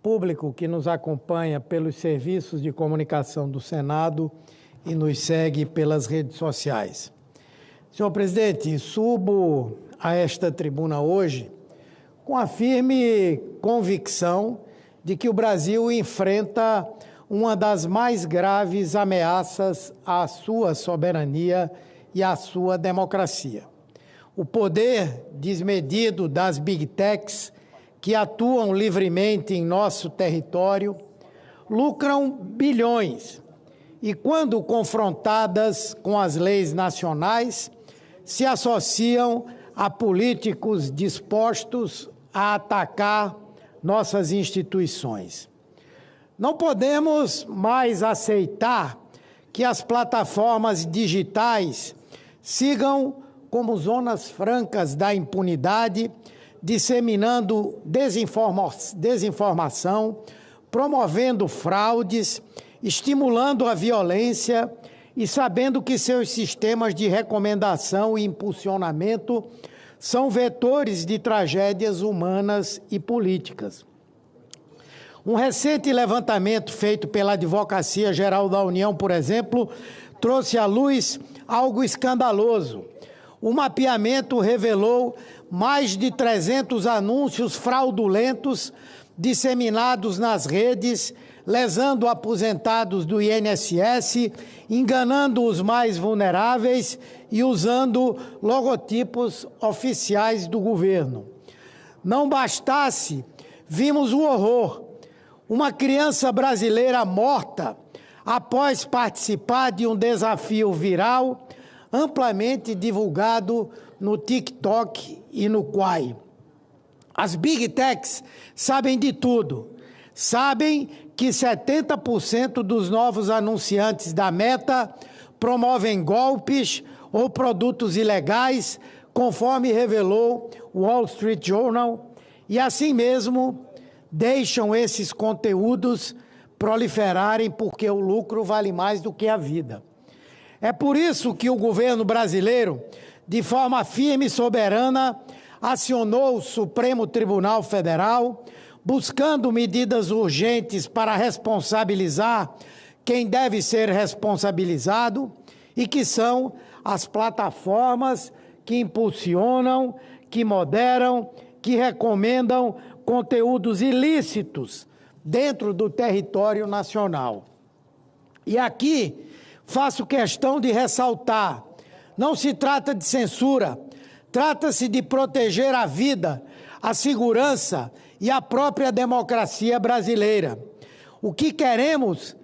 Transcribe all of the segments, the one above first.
Público que nos acompanha pelos serviços de comunicação do Senado e nos segue pelas redes sociais. Senhor presidente, subo a esta tribuna hoje com a firme convicção de que o Brasil enfrenta uma das mais graves ameaças à sua soberania e à sua democracia. O poder desmedido das Big Techs, que atuam livremente em nosso território, lucram bilhões e, quando confrontadas com as leis nacionais, se associam a políticos dispostos a atacar nossas instituições. Não podemos mais aceitar que as plataformas digitais sigam como zonas francas da impunidade, disseminando desinformação, promovendo fraudes, estimulando a violência e sabendo que seus sistemas de recomendação e impulsionamento são vetores de tragédias humanas e políticas. Um recente levantamento feito pela Advocacia Geral da União, por exemplo, trouxe à luz algo escandaloso. O mapeamento revelou mais de 300 anúncios fraudulentos disseminados nas redes, lesando aposentados do INSS, enganando os mais vulneráveis e usando logotipos oficiais do governo. Não bastasse, vimos o horror. Uma criança brasileira morta após participar de um desafio viral amplamente divulgado no TikTok e no Quai. As Big Techs sabem de tudo. Sabem que 70% dos novos anunciantes da Meta promovem golpes ou produtos ilegais, conforme revelou o Wall Street Journal, e assim mesmo deixam esses conteúdos proliferarem porque o lucro vale mais do que a vida. É por isso que o governo brasileiro, de forma firme e soberana, acionou o Supremo Tribunal Federal, buscando medidas urgentes para responsabilizar quem deve ser responsabilizado e que são as plataformas que impulsionam, que moderam, que recomendam conteúdos ilícitos dentro do território nacional. E aqui faço questão de ressaltar, não se trata de censura, trata-se de proteger a vida, a segurança e a própria democracia brasileira. O que queremos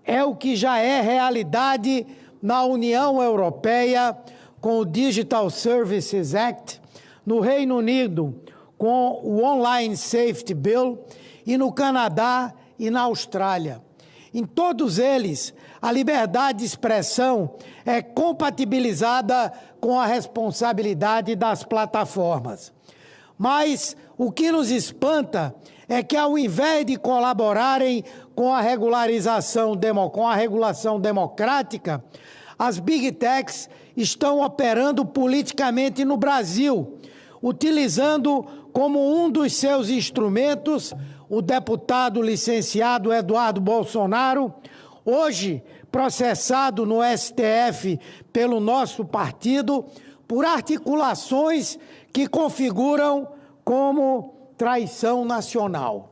é o que já é realidade na União Europeia com o Digital Services Act, no Reino Unido com o Online Safety Bill e no Canadá e na Austrália. Em todos eles, a liberdade de expressão é compatibilizada com a responsabilidade das plataformas. Mas o que nos espanta é que, ao invés de colaborarem com a regulação democrática, as Big Techs estão operando politicamente no Brasil, utilizando como um dos seus instrumentos o deputado licenciado Eduardo Bolsonaro, hoje processado no STF pelo nosso partido, por articulações que configuram como traição nacional.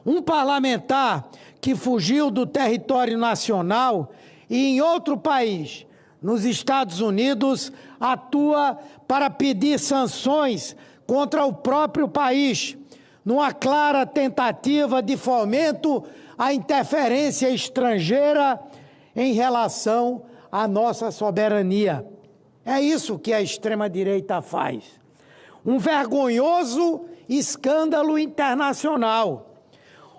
Um parlamentar que fugiu do território nacional e em outro país, nos Estados Unidos, atua para pedir sanções contra o próprio país, numa clara tentativa de fomento à interferência estrangeira em relação à nossa soberania. É isso que a extrema-direita faz. Um vergonhoso escândalo internacional.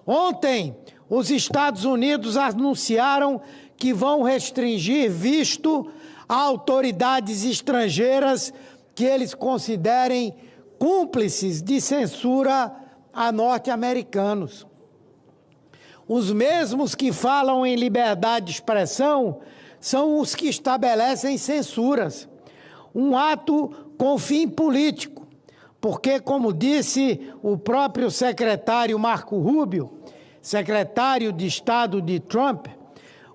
Ontem, os Estados Unidos anunciaram que vão restringir visto a autoridades estrangeiras que eles considerem cúmplices de censura a norte-americanos. Os mesmos que falam em liberdade de expressão são os que estabelecem censuras, um ato com fim político, porque, como disse o próprio secretário Marco Rubio, secretário de Estado de Trump,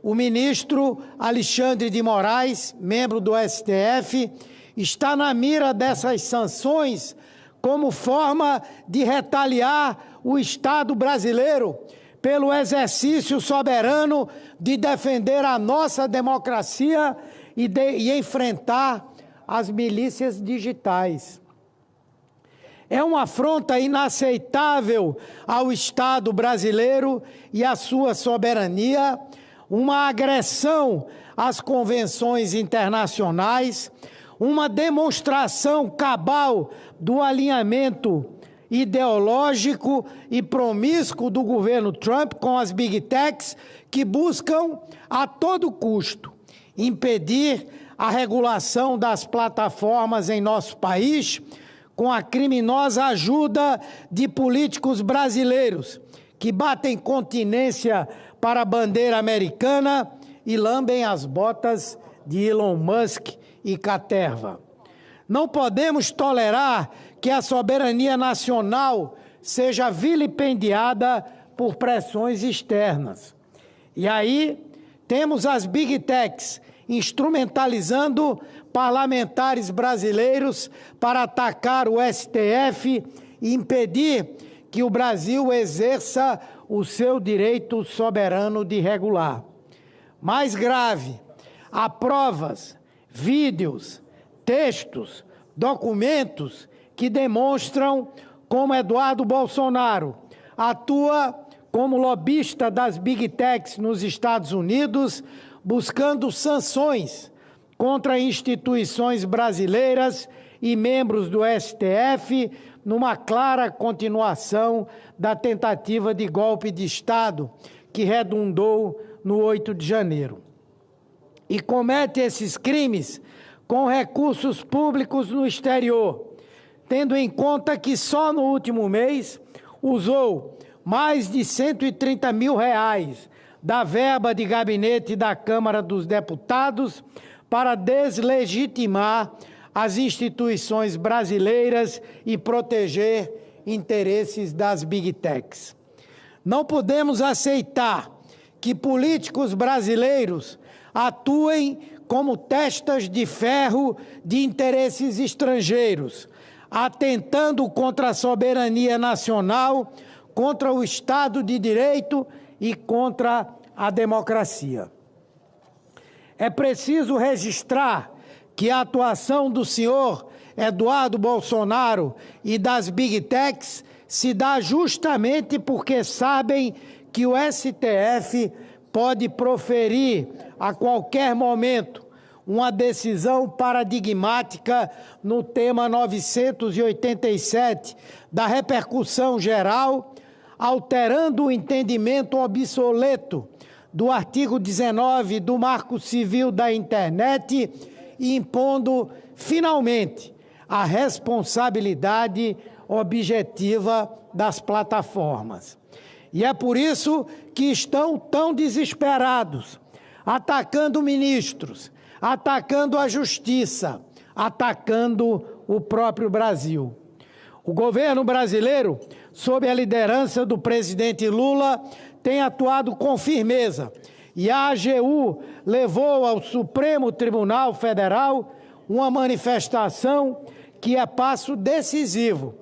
o ministro Alexandre de Moraes, membro do STF, está na mira dessas sanções como forma de retaliar o Estado brasileiro pelo exercício soberano de defender a nossa democracia e enfrentar as milícias digitais. É uma afronta inaceitável ao Estado brasileiro e à sua soberania, uma agressão às convenções internacionais, uma demonstração cabal do alinhamento ideológico e promíscuo do governo Trump com as Big Techs, que buscam a todo custo impedir a regulação das plataformas em nosso país, com a criminosa ajuda de políticos brasileiros que batem continência para a bandeira americana e lambem as botas de Elon Musk e Caterva. Não podemos tolerar que a soberania nacional seja vilipendiada por pressões externas. E aí temos as Big Techs instrumentalizando parlamentares brasileiros para atacar o STF e impedir que o Brasil exerça o seu direito soberano de regular. Mais grave, há provas, vídeos, textos, documentos que demonstram como Eduardo Bolsonaro atua como lobista das Big Techs nos Estados Unidos, buscando sanções contra instituições brasileiras e membros do STF, numa clara continuação da tentativa de golpe de Estado que redundou no 8 de janeiro. E comete esses crimes com recursos públicos no exterior, tendo em conta que só no último mês usou mais de R$130 mil da verba de gabinete da Câmara dos Deputados para deslegitimar as instituições brasileiras e proteger interesses das Big Techs. Não podemos aceitar que políticos brasileiros atuem como testas de ferro de interesses estrangeiros, atentando contra a soberania nacional, contra o Estado de Direito e contra a democracia. É preciso registrar que a atuação do senhor Eduardo Bolsonaro e das Big Techs se dá justamente porque sabem que o STF pode proferir a qualquer momento uma decisão paradigmática no tema 987 da repercussão geral, alterando o entendimento obsoleto do artigo 19 do Marco Civil da Internet e impondo, finalmente, a responsabilidade objetiva das plataformas. E é por isso que estão tão desesperados, atacando ministros, atacando a justiça, atacando o próprio Brasil. O governo brasileiro, sob a liderança do presidente Lula, tem atuado com firmeza e a AGU levou ao Supremo Tribunal Federal uma manifestação que é passo decisivo.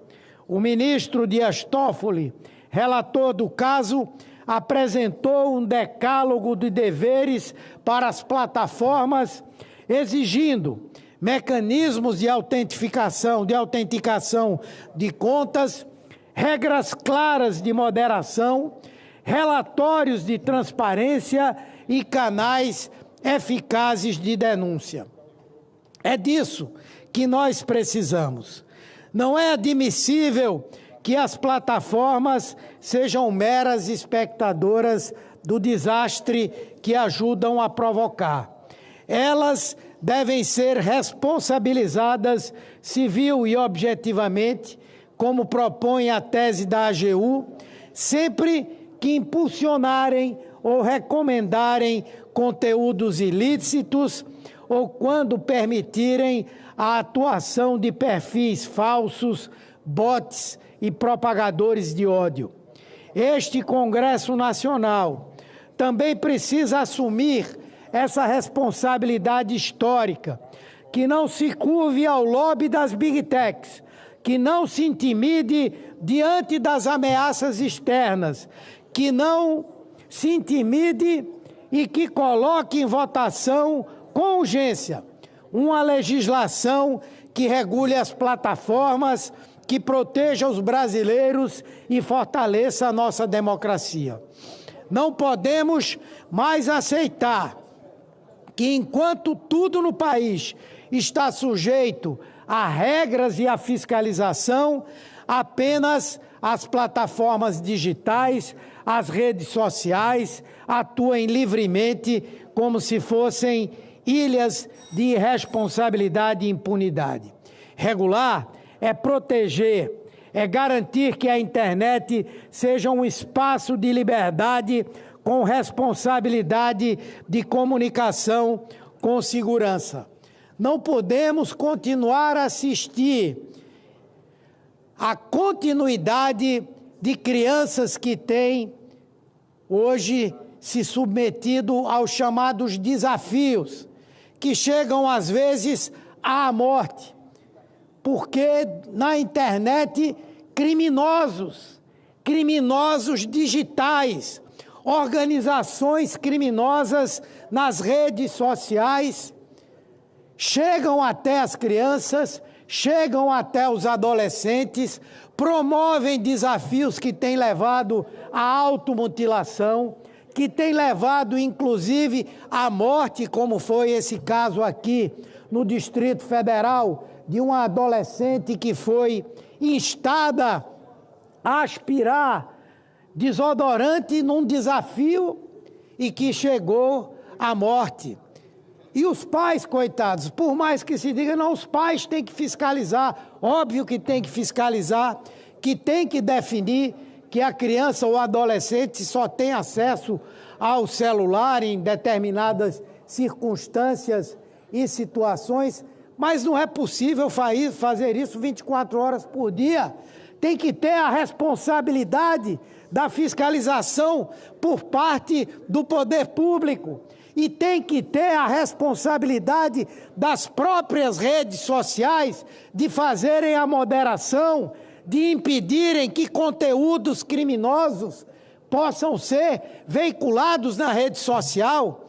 O ministro Dias Toffoli, relator do caso, apresentou um decálogo de deveres para as plataformas, exigindo mecanismos de autenticação de contas, regras claras de moderação, relatórios de transparência e canais eficazes de denúncia. É disso que nós precisamos. Não é admissível que as plataformas sejam meras espectadoras do desastre que ajudam a provocar. Elas devem ser responsabilizadas civil e objetivamente, como propõe a tese da AGU, sempre que impulsionarem ou recomendarem conteúdos ilícitos ou quando permitirem a atuação de perfis falsos, bots e propagadores de ódio. Este Congresso Nacional também precisa assumir essa responsabilidade histórica, que não se curve ao lobby das Big Techs, que não se intimide diante das ameaças externas, que não se intimide e que coloque em votação com urgência uma legislação que regule as plataformas, que proteja os brasileiros e fortaleça a nossa democracia. Não podemos mais aceitar que, enquanto tudo no país está sujeito a regras e a fiscalização, apenas as plataformas digitais, as redes sociais atuem livremente como se fossem ilhas de irresponsabilidade e impunidade. Regular é proteger, é garantir que a internet seja um espaço de liberdade com responsabilidade de comunicação com segurança. Não podemos continuar a assistir à continuidade de crianças que têm hoje se submetido aos chamados desafios, que chegam às vezes à morte, porque na internet criminosos digitais, organizações criminosas nas redes sociais chegam até as crianças, chegam até os adolescentes, promovem desafios que têm levado à automutilação, que têm levado, inclusive, à morte, como foi esse caso aqui no Distrito Federal, de uma adolescente que foi instada a aspirar desodorante num desafio e que chegou à morte. E os pais, coitados, por mais que se diga, não, os pais têm que fiscalizar, óbvio que tem que fiscalizar, que tem que definir que a criança ou adolescente só tem acesso ao celular em determinadas circunstâncias e situações, mas não é possível fazer isso 24 horas por dia. Tem que ter a responsabilidade da fiscalização por parte do poder público. E tem que ter a responsabilidade das próprias redes sociais de fazerem a moderação, de impedirem que conteúdos criminosos possam ser veiculados na rede social.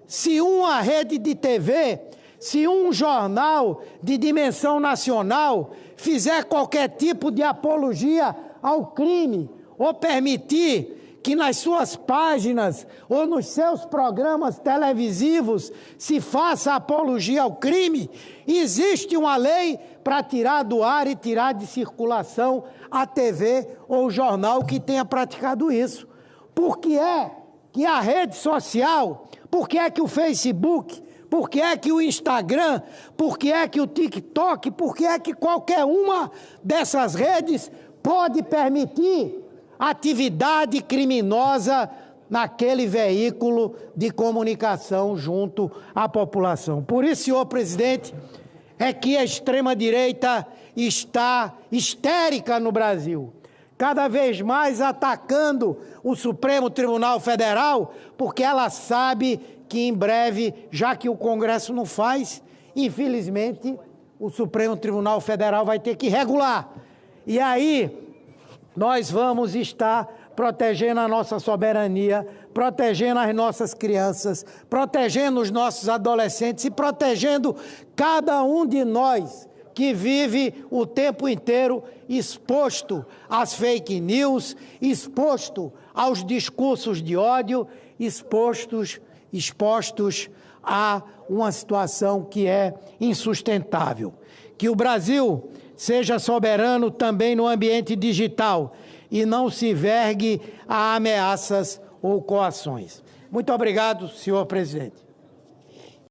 Se uma rede de TV, se um jornal de dimensão nacional fizer qualquer tipo de apologia ao crime ou permitir que nas suas páginas ou nos seus programas televisivos se faça apologia ao crime, existe uma lei para tirar do ar e tirar de circulação a TV ou o jornal que tenha praticado isso. Por que é que a rede social, por que é que o Facebook, por que é que o Instagram, por que é que o TikTok, por que é que qualquer uma dessas redes pode permitir atividade criminosa naquele veículo de comunicação junto à população? Por isso, senhor presidente, é que a extrema-direita está histérica no Brasil, cada vez mais atacando o Supremo Tribunal Federal, porque ela sabe que em breve, já que o Congresso não faz, infelizmente, o Supremo Tribunal Federal vai ter que regular. E aí nós vamos estar protegendo a nossa soberania, protegendo as nossas crianças, protegendo os nossos adolescentes e protegendo cada um de nós que vive o tempo inteiro exposto às fake news, exposto aos discursos de ódio, expostos a uma situação que é insustentável. Que o Brasil seja soberano também no ambiente digital e não se vergue a ameaças ou coações. Muito obrigado, senhor presidente.